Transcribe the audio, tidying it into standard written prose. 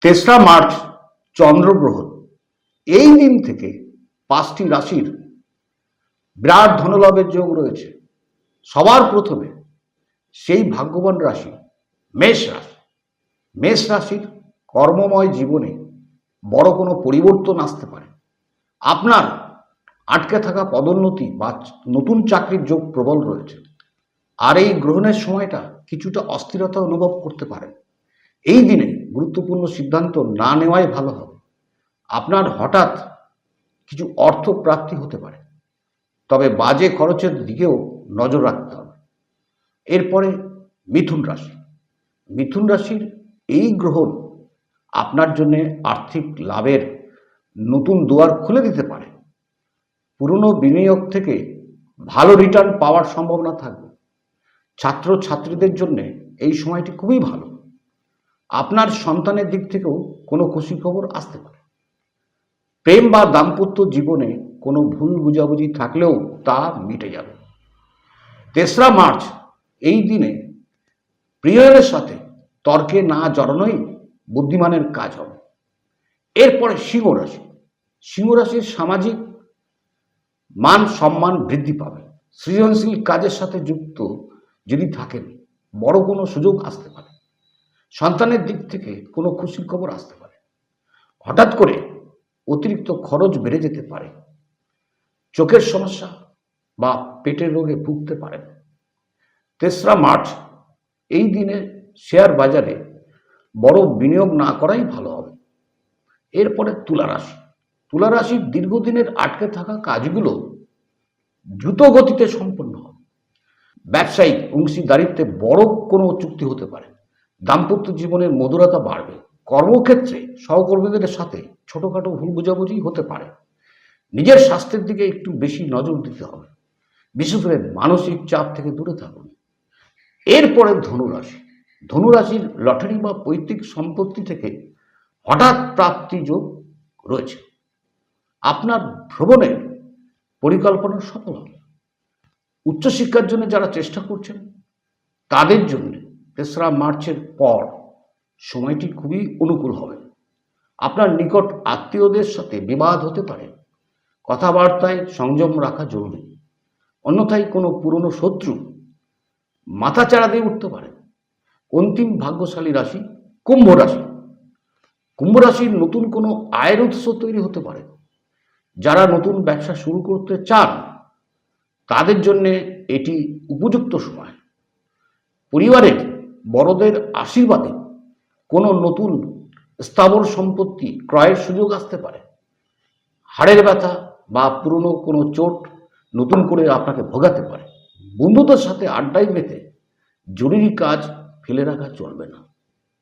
তেসরা মার্চ চন্দ্রগ্রহণ। এই দিন থেকে 5টি রাশির বিরাট ধনলাভের যোগ রয়েছে। সবার প্রথমে সেই ভাগ্যবান রাশি মেষ রাশি। মেষ রাশির কর্মময় জীবনে বড় কোনো পরিবর্তন আসতে পারে। আপনার আটকে থাকা পদোন্নতি বা নতুন চাকরির যোগ প্রবল রয়েছে। আর এই গ্রহণের সময়টা কিছুটা অস্থিরতা অনুভব করতে পারেন। এই দিনে গুরুত্বপূর্ণ সিদ্ধান্ত না নেওয়াই ভালো হবে। আপনার হঠাৎ কিছু অর্থ প্রাপ্তি হতে পারে, তবে বাজে খরচের দিকেও নজর রাখতে হবে। এরপরে মিথুন রাশি। মিথুন রাশির এই গ্রহণ আপনার জন্য আর্থিক লাভের নতুন দুয়ার খুলে দিতে পারে। পুরনো বিনিয়োগ থেকে ভালো রিটার্ন পাওয়ার সম্ভাবনা থাকবে। ছাত্রছাত্রীদের জন্য এই সময়টি খুবই ভালো। আপনার সন্তানের দিক থেকেও কোনো খুশি খবর আসতে পারে। প্রেম বা দাম্পত্য জীবনে কোনো ভুল বুঝাবুঝি থাকলেও তা মিটে যাবে। 3রা মার্চ এই দিনে প্রিয়জনের সাথে তর্কে না জড়ানোই বুদ্ধিমানের কাজ হবে। এরপরে সিংহ রাশি। সিংহ রাশির সামাজিক মান সম্মান বৃদ্ধি পাবে। সৃজনশীল কাজের সাথে যুক্ত যদি থাকেন, বড় কোনো সুযোগ আসতে পারে। সন্তানের দিক থেকে কোনো খুশির খবর আসতে পারে। হঠাৎ করে অতিরিক্ত খরচ বেড়ে যেতে পারে। চোখের সমস্যা বা পেটের রোগে ভুগতে পারেন। 3রা মার্চ এই দিনে শেয়ার বাজারে বড় বিনিয়োগ না করাই ভালো হবে। এরপরে তুলা রাশি। তুলা রাশির দীর্ঘদিনের আটকে থাকা কাজগুলো দ্রুত গতিতে সম্পন্ন হবে। ব্যবসায়িক অংশীদারিত্বে বড় কোনো চুক্তি হতে পারে। দাম্পত্য জীবনের মধুরতা বাড়বে। কর্মক্ষেত্রে সহকর্মীদের সাথে ছোটখাটো ভুল বোঝাবুঝি হতে পারে। নিজের স্বাস্থ্যের দিকে একটু বেশি নজর দিতে হবে। বিশেষ করে মানসিক চাপ থেকে দূরে থাকুন। এরপরে ধনুরাশি। ধনুরাশির লটারি বা পৈতৃক সম্পত্তি থেকে হঠাৎ প্রাপ্তি যোগ রয়েছে। আপনার ভ্রমণের পরিকল্পনা সফল হবে। উচ্চশিক্ষার জন্য যারা চেষ্টা করছেন তাদের জন্য 3রা মার্চের পর সময়টি খুবই অনুকূল হবে। আপনার নিকট আত্মীয়দের সাথে বিবাদ হতে পারে। কথাবার্তায় সংযম রাখা জরুরি, অন্যথায় কোনো পুরনো শত্রু মাথাচাড়া দিয়ে উঠতে পারে। অন্তিম ভাগ্যশালী রাশি কুম্ভ রাশি। কুম্ভ রাশির নতুন কোনো আয়ের উৎস তৈরি হতে পারে। যারা নতুন ব্যবসা শুরু করতে চান তাদের জন্য এটি উপযুক্ত সময়। পরিবারের বড়দের আশীর্বাদে কোনো নতুন স্থাবর সম্পত্তি ক্রয়ের সুযোগ আসতে পারে। হাড়ের ব্যথা বা পুরনো কোনো চোট নতুন করে আপনাকে ভোগাতে পারে। বন্ধুদের সাথে আড্ডায় মেতে জরুরি কাজ ফেলে রাখা চলবে না।